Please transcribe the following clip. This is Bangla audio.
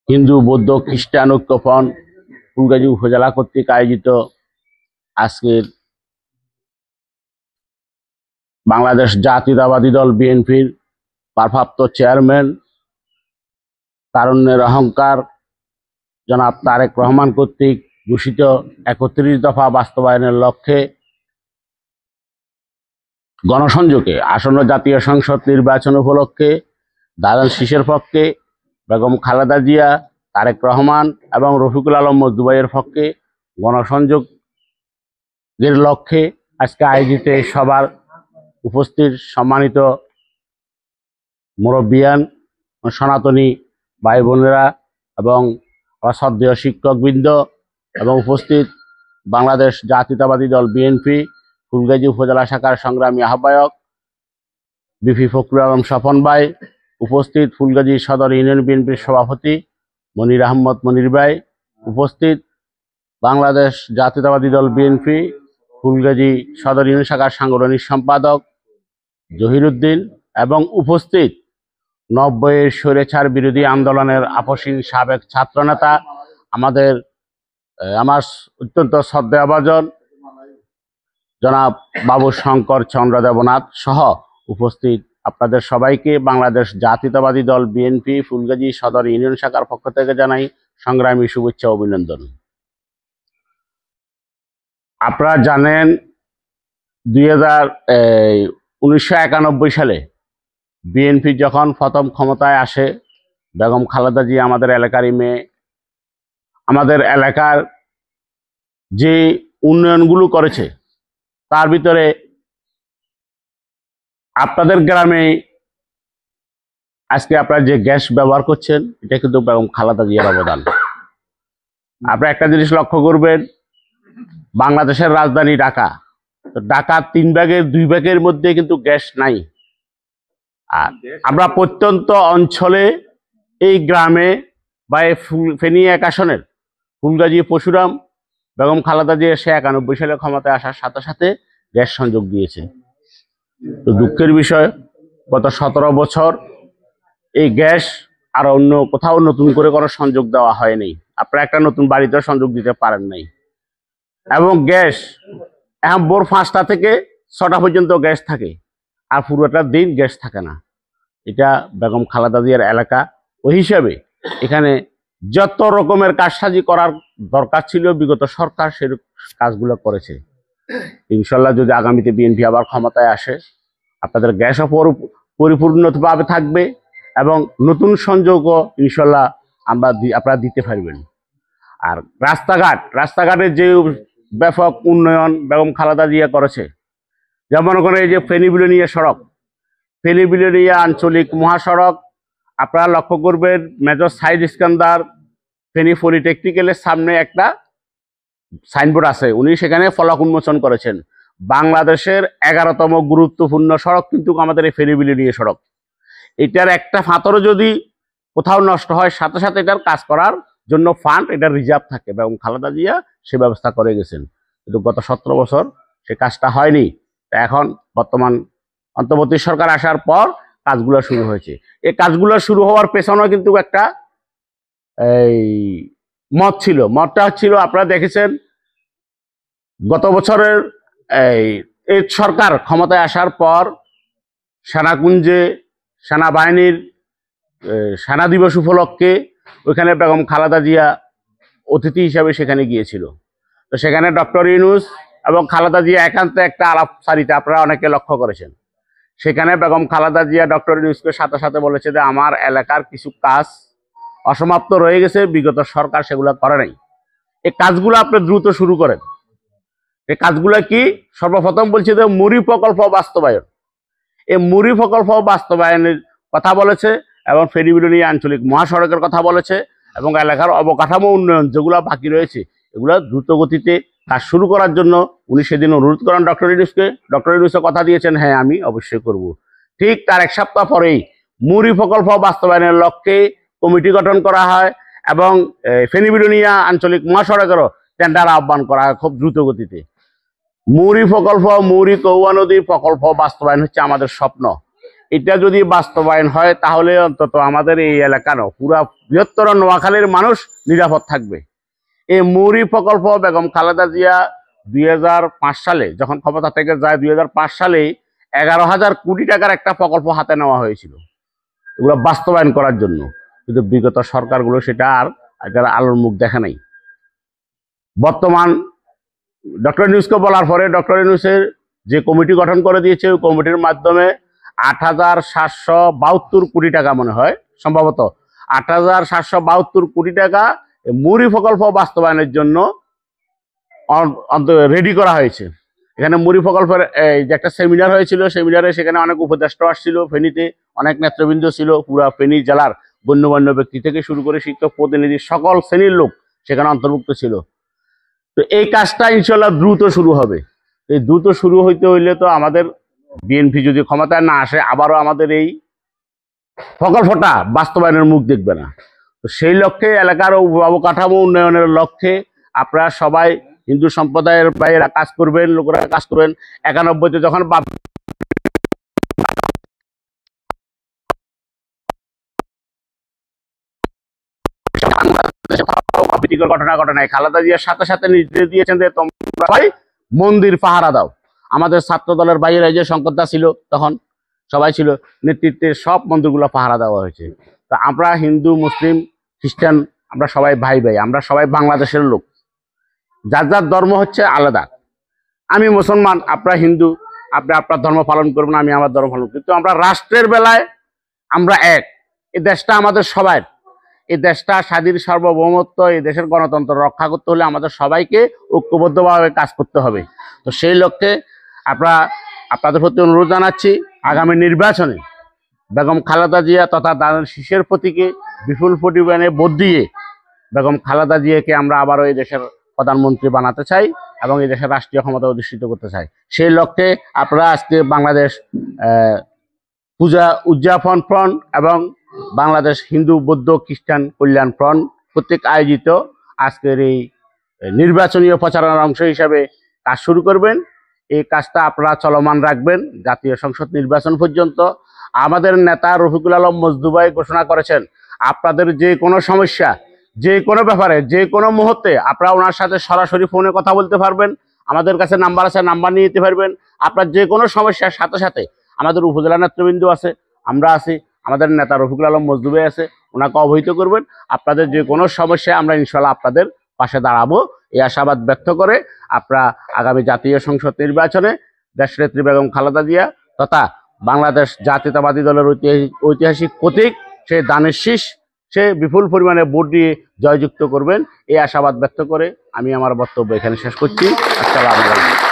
হিন্দু বৌদ্ধ খ্রিস্টান ঐক্যফ্রন্ট ফুলগাজী উপজেলা কর্তৃক আয়োজিত আজকের বাংলাদেশ জাতীয়তাবাদী দল বিএনপির ভারপ্রাপ্ত চেয়ারম্যান তারুণ্যের অহংকার জনাব তারেক রহমান কর্তৃক ঘোষিত ৩১ দফা বাস্তবায়নের লক্ষ্যে গণসংযোগে আসন্ন জাতীয় সংসদ নির্বাচন উপলক্ষে দালাল শীষের পক্ষে বেগম খালেদা জিয়া, তারেক রহমান এবং রফিকুল আলম মজদুবাইয়ের পক্ষে গণসংযোগের লক্ষ্যে আজকে আয়োজিত সবার উপস্থিত সম্মানিত মুরব্বিয়ান, সনাতনী ভাই বোনেরা এবং শ্রদ্ধেয় শিক্ষকবৃন্দ এবং উপস্থিত বাংলাদেশ জাতীয়তাবাদী দল বিএনপি ফুলগাজী উপজেলা শাখার সংগ্রামী আহ্বায়ক বিপি ফখরুল আলম স্বপন ভাই, উপস্থিত ফুলগাজী সদর ইউনিয়ন বিএনপির সভাপতি মনির আহমদ মনির ভাই, উপস্থিত বাংলাদেশ জাতীয়তাবাদী দল বিএনপি ফুলগাজী সদর ইউনিয়ন শাখার সাংগঠনিক সম্পাদক জহিরুদ্দিন এবং উপস্থিত ৯০-এর স্বৈরাচার বিরোধী আন্দোলনের আপসীন সাবেক ছাত্রনেতা আমার অত্যন্ত শ্রদ্ধাভাজন জনাব বাবু শঙ্কর চন্দ্র দেবনাথ সহ উপস্থিত আপনাদের সবাইকে বাংলাদেশ জাতীয়তাবাদী দল বিএনপি ফুলগাজী সদর ইউনিয়ন শাখার পক্ষ থেকে জানাই সংগ্রামী শুভেচ্ছা অভিনন্দন। আপনারা জানেন 1991 সালে বিএনপি যখন প্রথম ক্ষমতায় আসে, বেগম খালেদা জিয়া আমাদের এলাকারই মেয়ে। আমাদের এলাকার যে উন্নয়নগুলো করেছে তার ভিতরে আপনাদের গ্রামে আজকে আপনারা যে গ্যাস ব্যবহার করছেন এটা কিন্তু বেগম খালেদা জিয়ার অবদান। আপনারা একটা জিনিস লক্ষ্য করবেন, বাংলাদেশের রাজধানী ঢাকা, তো ঢাকার 3 ভাগের 2 ভাগের মধ্যে কিন্তু গ্যাস নাই। আর আমরা প্রত্যন্ত অঞ্চলে এই গ্রামে বা ফেনী 1 আসনের ফুলগাজী পরশুরাম বেগম খালেদা জিয়া 91 সালে ক্ষমতায় আসার সাথে সাথে গ্যাস সংযোগ দিয়েছে। তো দুঃখের বিষয়, গত 17 বছর এই গ্যাস আর অন্য কোথাও নতুন করে কোনো সংযোগ দেওয়া হয়নি। আপনারা একটা নতুন বাড়িতে সংযোগ দিতে পারেন নাই। এবং গ্যাস এখন ভোর 5টা থেকে 6টা পর্যন্ত গ্যাস থাকে, আর পুরোটা দিন গ্যাস থাকে না। এটা বেগম খালেদা জিয়ার এলাকা, ওই হিসাবে এখানে যত রকমের কাজসাজি করার দরকার ছিল বিগত সরকার সে কাজগুলো করেছে। ইনশাল্লাহ যদি আগামীতে বিএনপি আবার ক্ষমতায় আসে, আপনাদের গ্যাসও পরিপূর্ণভাবে থাকবে এবং নতুন সংযোগও ইনশাল্লাহ আপনারা দিতে পারবেন। আর রাস্তাঘাটের যে ব্যাপক উন্নয়ন বেগম খালেদা জিয়া করেছে, যেমন করে এই যে ফেনী বিলোনিয়া সড়ক, ফেনী বিলোনিয়া আঞ্চলিক মহাসড়ক, আপনারা লক্ষ্য করবেন মেজর সাইদ ইস্কান্দার ফেনী পলিটেকনিক্যালের সামনে একটা সাইনবোর্ড আছে, উনি সেখানে ফলক উন্মোচন করেছেন। বাংলাদেশের 11তম গুরুত্বপূর্ণ সড়ক কিন্তু আমাদের এই ফেনী বিলোনিয়া সড়ক। এটার একটা পাথরও যদি কোথাও নষ্ট হয়, সাথে সাথে এটার কাজ করার জন্য ফান্ড এটা রিজার্ভ থাকে, এবং খালেদা জিয়া সে ব্যবস্থা করে গেছেন। কিন্তু গত 17 বছর সে কাজটা হয়নি। এখন বর্তমান অন্তর্বর্তী সরকার আসার পর কাজগুলো শুরু হয়েছে। এই কাজগুলো শুরু হওয়ার পেছনেও কিন্তু একটা মত ছিল। মতটা ছিল, আপনারা দেখেছেন গত বছরের এই সরকার ক্ষমতায় আসার পর সেনাকুঞ্জে সেনাবাহিনীর সেনা দিবস উপলক্ষে ওইখানে বেগম খালেদা জিয়া অতিথি হিসাবে সেখানে গিয়েছিল। তো সেখানে ডক্টর ইউনূস এবং খালেদা জিয়া একান্তে একটা আলাপচারিতা আপনারা অনেকে লক্ষ্য করেছেন। সেখানে বেগম খালেদা জিয়া ডক্টর ইউনূসকে সাথে সাথে বলেছে যে আমার এলাকার কিছু কাজ অসমাপ্ত রয়ে গেছে, বিগত সরকার সেগুলো করে নাই, এই কাজগুলো আপনি দ্রুত শুরু করেন। এই কাজগুলো কি? সর্বপ্রথম বলছে যে মুড়ি প্রকল্প বাস্তবায়ন। এই মুড়ি প্রকল্প বাস্তবায়নের কথা বলেছে এবং ফেনী বিলোনিয়া আঞ্চলিক মহাসড়কের কথা বলেছে, এবং এলাকার অবকাঠামো উন্নয়ন যেগুলো বাকি রয়েছে এগুলো দ্রুত গতিতে কাজ শুরু করার জন্য উনি সেদিন অনুরোধ করেন ডক্টর ইউনূসকে। ডক্টর ইউনূসকে কথা দিয়েছেন, হ্যাঁ আমি অবশ্যই করব। ঠিক তার 1 সপ্তাহ পরেই মুড়ি প্রকল্প বাস্তবায়নের লক্ষ্যে কমিটি গঠন করা হয় এবং ফেনী বিলোনিয়া আঞ্চলিক মহাসড়কেরও টেন্ডার আহ্বান করা হয় খুব দ্রুত গতিতে। মুড়ি প্রকল্প, মুড়ি কৌয়া নদী প্রকল্প বাস্তবায়ন হচ্ছে আমাদের স্বপ্ন। এটা যদি বাস্তবায়ন হয় তাহলে অন্তত আমাদের এই এলাকার পুরা বৃহত্তর নোয়াখালীর মানুষ নিরাপদ থাকবে। এই মৌরি প্রকল্প বেগম খালেদা জিয়া 2005 সালে যখন ক্ষমতা থেকে যায় 2005 সালে 11,000 কোটি টাকার একটা প্রকল্প হাতে নেওয়া হয়েছিল এগুলো বাস্তবায়ন করার জন্য, কিন্তু বিগত সরকারগুলো সেটা আর এটার আলোর মুখ দেখে নাই। বর্তমান ডক্টর ইউনূসকে বলার পরে ডক্টর ইউনূসের যে কমিটি গঠন করে দিয়েছে ওই কমিটির মাধ্যমে 8,772 কোটি টাকা মনে হয় সম্ভবত 8,772 কোটি টাকা মুড়ি প্রকল্প বাস্তবায়নের জন্য রেডি করা হয়েছে। এখানে মুড়ি প্রকল্পের যে একটা সেমিনার হয়েছিল, সেমিনারে সেখানে অনেক উপদেষ্টা আসছিল, ফেনীতে অনেক নেতৃবৃন্দ ছিল, পুরা ফেনী জেলার গণ্যমান্য ব্যক্তি থেকে শুরু করে শিক্ষক প্রতিনিধি সকল শ্রেণীর লোক সেখানে অন্তর্ভুক্ত ছিল। তো এই কাজটা ইনশাল্লাহ দ্রুত শুরু হবে। এই দ্রুত শুরু হইতে হইলে তো আমাদের বিএনপি যদি ক্ষমতায় না আসে আবারও আমাদের এই প্রকল্পটা বাস্তবায়নের মুখ দেখবে না। তো সেই লক্ষ্যে এলাকার অবকাঠামো উন্নয়নের লক্ষ্যে আপনারা সবাই হিন্দু সম্প্রদায়ের বাইরে কাজ করবেন, লোকেরা কাজ করবেন। 91-তে যখন ঘটনা ঘটনায় খালেদা জিয়ার সাথে সাথে নির্দেশ দিয়েছেন যে তোমরা সবাই মন্দির পাহারা দাও। আমাদের ছাত্র দলের বাইরে যে শঙ্করদা ছিল তখন সবাই ছিল, নেতৃত্বে সব মন্দিরগুলো পাহারা দেওয়া হয়েছে। তো আমরা হিন্দু মুসলিম খ্রিস্টান আমরা সবাই ভাই ভাই, আমরা সবাই বাংলাদেশের লোক, যার যার ধর্ম হচ্ছে আলাদা। আমি মুসলমান, আপনারা হিন্দু, আপনি আপনার ধর্ম পালন করবেন, আমি আমার ধর্ম পালন, কিন্তু আমরা রাষ্ট্রের বেলায় আমরা এক। এই দেশটা আমাদের সবাই, এই দেশটা স্বাধীন সার্বভৌমত্ব, এই দেশের গণতন্ত্র রক্ষা করতে হলে আমাদের সবাইকে ঐক্যবদ্ধভাবে কাজ করতে হবে। তো সেই লক্ষ্যে আপনাদের প্রতি অনুরোধ জানাচ্ছি, আগামী নির্বাচনে বেগম খালেদা জিয়া তথা দানের শীষের প্রতীকে বিপুল পরিমাণে ভোট দিয়ে বেগম খালেদা জিয়াকে আমরা আবারও এই দেশের প্রধানমন্ত্রী বানাতে চাই এবং এই দেশের রাষ্ট্রীয় ক্ষমতা অধিষ্ঠিত করতে চাই। সেই লক্ষ্যে আপনারা আজকে বাংলাদেশ পূজা উদযাপন ফ্রন্ট এবং বাংলাদেশ হিন্দু বৌদ্ধ খ্রিস্টান কল্যাণ ফ্রন্ট কর্তৃক আয়োজিত আজকের এই নির্বাচনীয় প্রচারণার অংশ হিসাবে কাজ শুরু করবেন। এই কাজটা আপনারা চলমান রাখবেন জাতীয় সংসদ নির্বাচন পর্যন্ত। আমাদের নেতা রফিকুল আলম মজদু ভাই ঘোষণা করেছেন, আপনাদের যে কোনো সমস্যা, যে কোনো ব্যাপারে, যে কোনো মুহূর্তে আপনারা ওনার সাথে সরাসরি ফোনে কথা বলতে পারবেন। আমাদের কাছে নাম্বার আছে, নাম্বার নিয়ে যেতে পারবেন। আপনার যে কোনো সমস্যার সাথে সাথে আমাদের উপজেলা নেতৃবৃন্দ আছে, আমরা আছি, আমাদের নেতা রফিকুল আলম মজদু ভাই আছে, ওনাকে অবহিত করবেন। আপনাদের যে কোনো সমস্যায় আমরা ইনশাল্লাহ আপনাদের পাশে দাঁড়াবো এই আশাবাদ ব্যক্ত করে আপনারা আগামী জাতীয় সংসদ নির্বাচনে দেশনেত্রী বেগম খালেদা জিয়া তথা বাংলাদেশ জাতীয়তাবাদী দলের ঐতিহাসিক প্রতীক সে দানের শীষ সে বিপুল পরিমাণে ভোট দিয়ে জয়যুক্ত করবেন এই আশাবাদ ব্যক্ত করে আমি আমার বক্তব্য এখানে শেষ করছি। আসসালামু আলাইকুম।